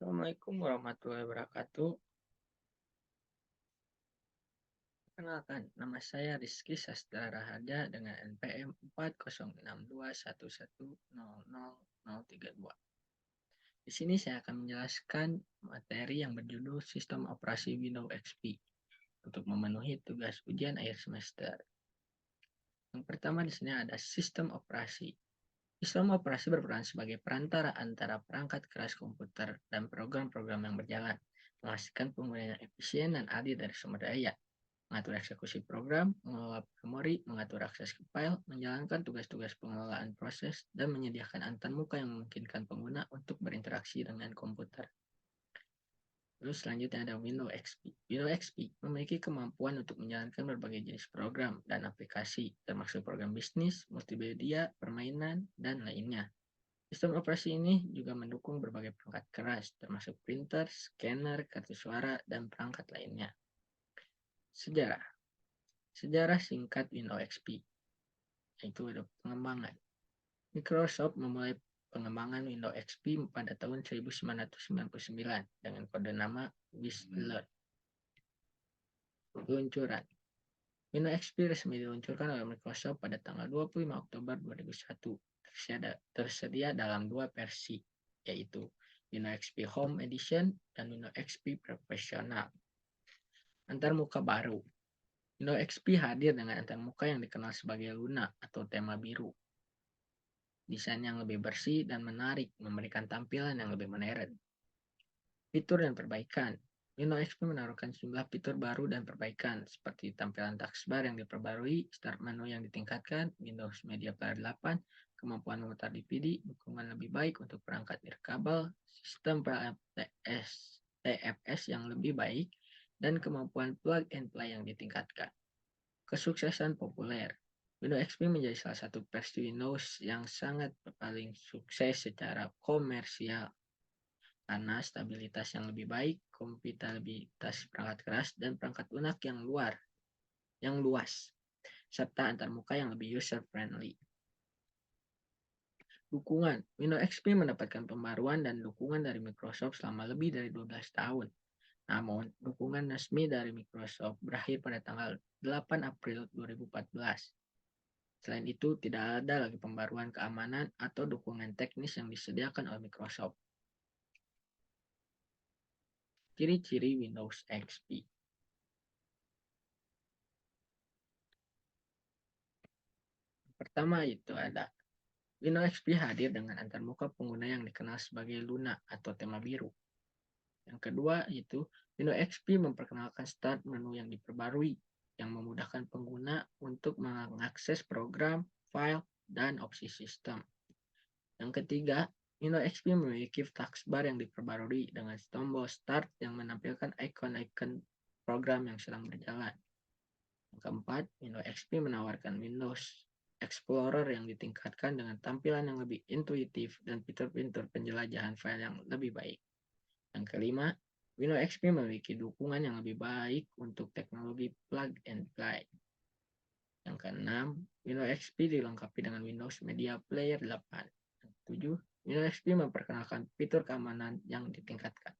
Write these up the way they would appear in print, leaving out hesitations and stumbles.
Assalamualaikum warahmatullahi wabarakatuh. Perkenalkan, nama saya Rizky Sastra Raharja dengan NPM 406211000032. Di sini saya akan menjelaskan materi yang berjudul Sistem Operasi Windows XP untuk memenuhi tugas ujian akhir semester. Yang pertama di sini ada sistem operasi. Sistem operasi berperan sebagai perantara antara perangkat keras komputer dan program-program yang berjalan, memastikan penggunaan yang efisien dan adil dari sumber daya, mengatur eksekusi program, mengelola memori, mengatur akses ke file, menjalankan tugas-tugas pengelolaan proses, dan menyediakan antarmuka yang memungkinkan pengguna untuk berinteraksi dengan komputer. Terus selanjutnya ada Windows XP. Windows XP memiliki kemampuan untuk menjalankan berbagai jenis program dan aplikasi, termasuk program bisnis, multimedia, permainan, dan lainnya. Sistem operasi ini juga mendukung berbagai perangkat keras, termasuk printer, scanner, kartu suara, dan perangkat lainnya. Sejarah. Sejarah singkat Windows XP, yaitu ada pengembangan. Microsoft memulai pengembangan Windows XP pada tahun 1999 dengan kode nama Vista. Peluncuran. Windows XP resmi diluncurkan oleh Microsoft pada tanggal 25 Oktober 2001. Tersedia dalam dua versi, yaitu Windows XP Home Edition dan Windows XP Professional. Antarmuka baru. Windows XP hadir dengan antarmuka yang dikenal sebagai Luna atau tema biru. Desain yang lebih bersih dan menarik, memberikan tampilan yang lebih modern. Fitur dan perbaikan. Windows XP menaruhkan sejumlah fitur baru dan perbaikan, seperti tampilan taskbar yang diperbarui, start menu yang ditingkatkan, Windows Media Player 8, kemampuan memutar DVD, dukungan lebih baik untuk perangkat nirkabel, sistem TFS yang lebih baik, dan kemampuan plug and play yang ditingkatkan. Kesuksesan populer. Windows XP menjadi salah satu versi Windows yang sangat paling sukses secara komersial karena stabilitas yang lebih baik, kompatibilitas perangkat keras, dan perangkat lunak yang luas, serta antarmuka yang lebih user-friendly. Dukungan. Windows XP mendapatkan pembaruan dan dukungan dari Microsoft selama lebih dari 12 tahun. Namun, dukungan resmi dari Microsoft berakhir pada tanggal 8 April 2014. Selain itu, tidak ada lagi pembaruan keamanan atau dukungan teknis yang disediakan oleh Microsoft. Ciri-ciri Windows XP. Pertama itu ada Windows XP hadir dengan antarmuka pengguna yang dikenal sebagai Luna atau tema biru. Yang kedua itu Windows XP memperkenalkan start menu yang diperbarui yang memudahkan pengguna untuk mengakses program, file, dan opsi sistem. Yang ketiga, Windows XP memiliki taskbar yang diperbarui dengan tombol start yang menampilkan ikon-ikon program yang sedang berjalan. Yang keempat, Windows XP menawarkan Windows Explorer yang ditingkatkan dengan tampilan yang lebih intuitif dan fitur-fitur penjelajahan file yang lebih baik. Yang kelima, Windows XP memiliki dukungan yang lebih baik untuk teknologi plug and play. Yang keenam, Windows XP dilengkapi dengan Windows Media Player 8. Yang ketujuh, Windows XP memperkenalkan fitur keamanan yang ditingkatkan.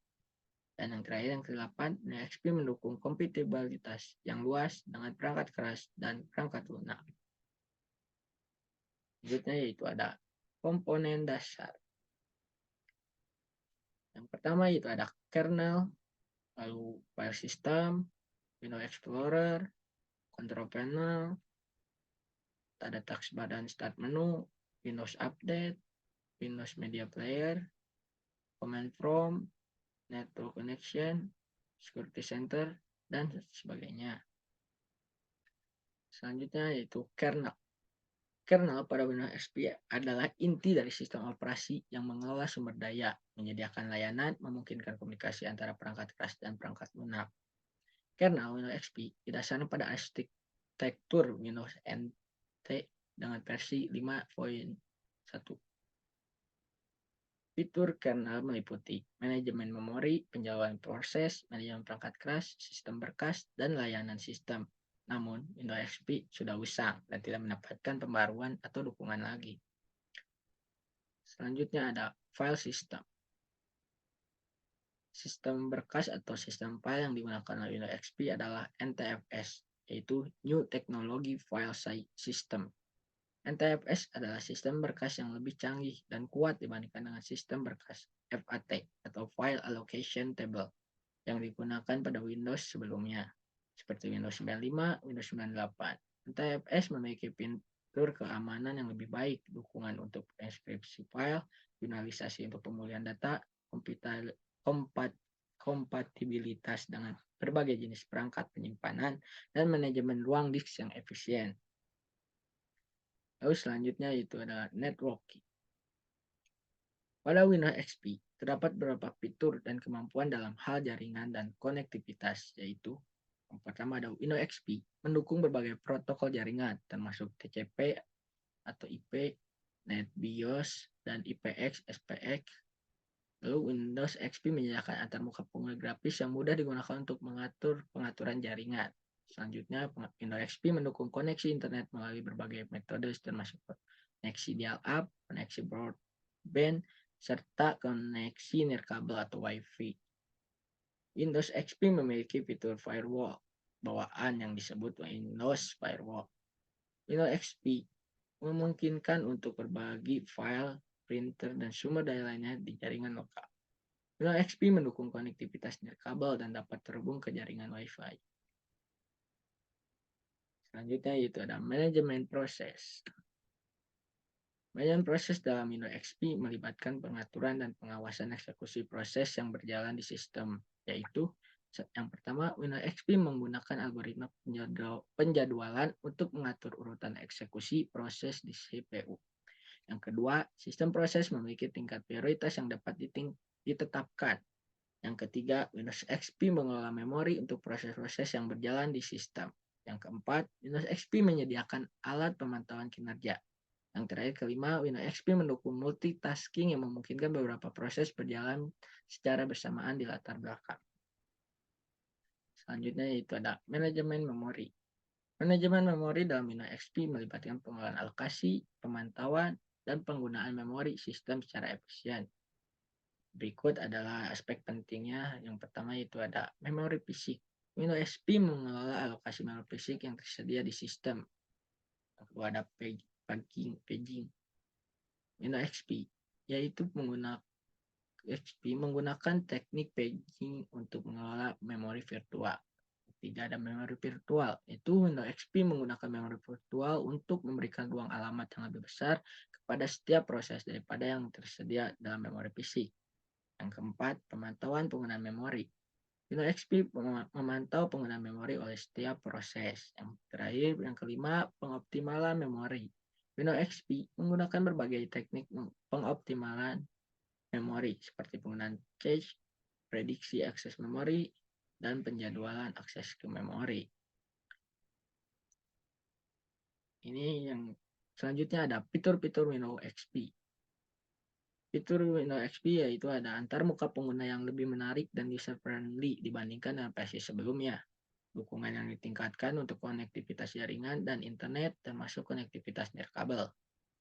Dan yang terakhir, yang ke-8, Windows XP mendukung kompatibilitas yang luas dengan perangkat keras dan perangkat lunak. Selanjutnya yaitu ada komponen dasar. Yang pertama itu ada kernel, lalu file system, Windows Explorer, control panel, ada taskbar dan start menu, Windows Update, Windows Media Player, command prompt, network connection, security center, dan sebagainya. Selanjutnya yaitu kernel. Kernel pada Windows XP adalah inti dari sistem operasi yang mengelola sumber daya, menyediakan layanan, memungkinkan komunikasi antara perangkat keras dan perangkat lunak. Kernel Windows XP didasarkan pada arsitektur Windows NT dengan versi 5.1. Fitur kernel meliputi manajemen memori, penjauhan proses, manajemen perangkat keras, sistem berkas, dan layanan sistem. Namun, Windows XP sudah usang dan tidak mendapatkan pembaruan atau dukungan lagi. Selanjutnya ada file system. Sistem berkas atau sistem file yang digunakan oleh Windows XP adalah NTFS, yaitu New Technology File System. NTFS adalah sistem berkas yang lebih canggih dan kuat dibandingkan dengan sistem berkas FAT atau File Allocation Table yang digunakan pada Windows sebelumnya, seperti Windows 95, Windows 98. NTFS memiliki fitur keamanan yang lebih baik, dukungan untuk enkripsi file, finalisasi untuk pemulihan data, kompatibilitas dengan berbagai jenis perangkat penyimpanan, dan manajemen ruang disk yang efisien. Lalu selanjutnya itu adalah networking. Pada Windows XP, terdapat beberapa fitur dan kemampuan dalam hal jaringan dan konektivitas, yaitu yang pertama ada Windows XP, mendukung berbagai protokol jaringan, termasuk TCP atau IP, NetBIOS, dan IPX, SPX. Lalu Windows XP menyediakan antarmuka pengguna grafis yang mudah digunakan untuk mengatur pengaturan jaringan. Selanjutnya, Windows XP mendukung koneksi internet melalui berbagai metode termasuk koneksi dial-up, koneksi broadband, serta koneksi nirkabel atau Wi-Fi. Windows XP memiliki fitur firewall bawaan yang disebut Windows Firewall. Windows XP memungkinkan untuk berbagi file, printer, dan sumber daya lainnya di jaringan lokal. Windows XP mendukung konektivitas nirkabel dan dapat terhubung ke jaringan Wi-Fi. Selanjutnya itu ada manajemen proses. Manajemen proses dalam Windows XP melibatkan pengaturan dan pengawasan eksekusi proses yang berjalan di sistem, yaitu yang pertama, Windows XP menggunakan algoritma penjadwalan untuk mengatur urutan eksekusi proses di CPU. Yang kedua, sistem proses memiliki tingkat prioritas yang dapat ditetapkan. Yang ketiga, Windows XP mengelola memori untuk proses-proses yang berjalan di sistem. Yang keempat, Windows XP menyediakan alat pemantauan kinerja. Yang terakhir kelima, Windows XP mendukung multitasking yang memungkinkan beberapa proses berjalan secara bersamaan di latar belakang. Selanjutnya itu ada manajemen memori. Manajemen memori dalam Windows XP melibatkan pengelolaan alokasi, pemantauan, dan penggunaan memori sistem secara efisien. Berikut adalah aspek pentingnya. Yang pertama itu ada memori fisik. Windows XP mengelola alokasi memori fisik yang tersedia di sistem. Yang kedua ada paging. Windows XP yaitu menggunakan teknik paging untuk mengelola memori virtual. Tidak ada memori virtual, itu Windows XP menggunakan memori virtual untuk memberikan ruang alamat yang lebih besar kepada setiap proses daripada yang tersedia dalam memori fisik. Yang keempat, pemantauan penggunaan memori. Windows XP memantau penggunaan memori oleh setiap proses. Yang terakhir, yang kelima, pengoptimalan memori. Windows XP menggunakan berbagai teknik pengoptimalan memori seperti penggunaan cache, prediksi akses memori, dan penjadwalan akses ke memori. Ini yang selanjutnya ada fitur-fitur Windows XP. Fitur Windows XP yaitu ada antarmuka pengguna yang lebih menarik dan user-friendly dibandingkan dengan versi sebelumnya. Dukungan yang ditingkatkan untuk konektivitas jaringan dan internet termasuk konektivitas nirkabel.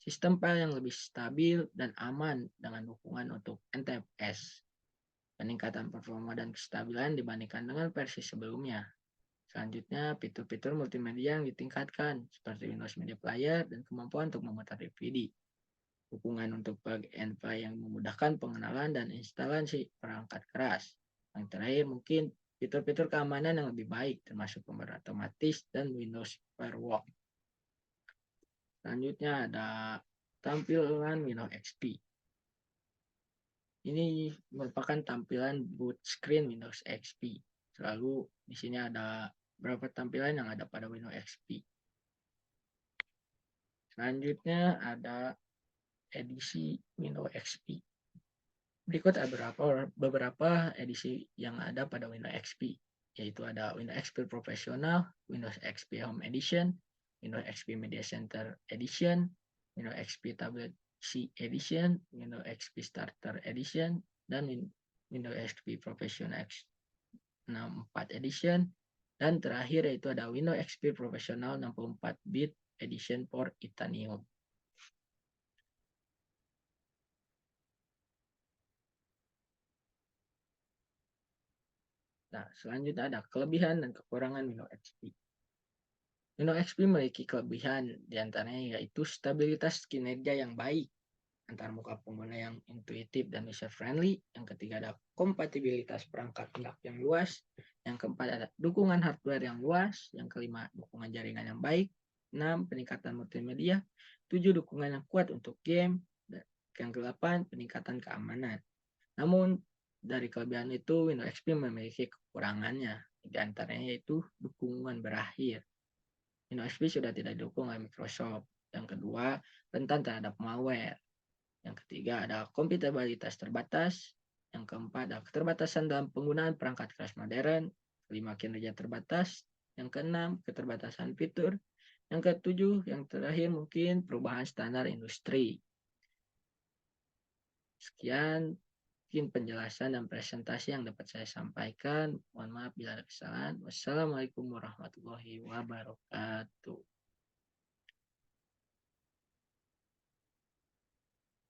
Sistem file yang lebih stabil dan aman dengan dukungan untuk NTFS. Peningkatan performa dan kestabilan dibandingkan dengan versi sebelumnya. Selanjutnya, fitur-fitur multimedia yang ditingkatkan seperti Windows Media Player dan kemampuan untuk memutar DVD. Dukungan untuk plug and play yang memudahkan pengenalan dan instalasi perangkat keras. Yang terakhir mungkin fitur-fitur keamanan yang lebih baik termasuk pembaruan otomatis dan Windows Firewall. Selanjutnya ada tampilan Windows XP. Ini merupakan tampilan boot screen Windows XP. Lalu di sini ada beberapa tampilan yang ada pada Windows XP. Selanjutnya ada edisi Windows XP. Berikut ada beberapa edisi yang ada pada Windows XP, yaitu ada Windows XP Professional, Windows XP Home Edition, Windows XP Media Center Edition, Windows XP Tablet C Edition, Windows XP Starter Edition, dan Windows XP Professional X64 Edition, dan terakhir yaitu ada Windows XP Professional 64-bit Edition for Titanium. Nah, selanjutnya ada kelebihan dan kekurangan Windows XP. Windows XP memiliki kelebihan diantaranya yaitu stabilitas kinerja yang baik, antar muka pengguna yang intuitif dan user friendly. Yang ketiga ada kompatibilitas perangkat lunak yang luas. Yang keempat ada dukungan hardware yang luas. Yang kelima dukungan jaringan yang baik. 6 peningkatan multimedia. 7 dukungan yang kuat untuk game. Dan yang ke-8 peningkatan keamanan. Namun dari kelebihan itu Windows XP memiliki kekurangannya. Di antaranya yaitu dukungan berakhir. Windows XP sudah tidak didukung oleh Microsoft. Yang kedua, rentan terhadap malware. Yang ketiga ada kompatibilitas terbatas. Yang keempat ada keterbatasan dalam penggunaan perangkat keras modern. Kelima kinerja terbatas. Yang keenam keterbatasan fitur. Yang ketujuh yang terakhir mungkin perubahan standar industri. Sekian mungkin penjelasan dan presentasi yang dapat saya sampaikan. Mohon maaf bila ada kesalahan. Wassalamualaikum warahmatullahi wabarakatuh.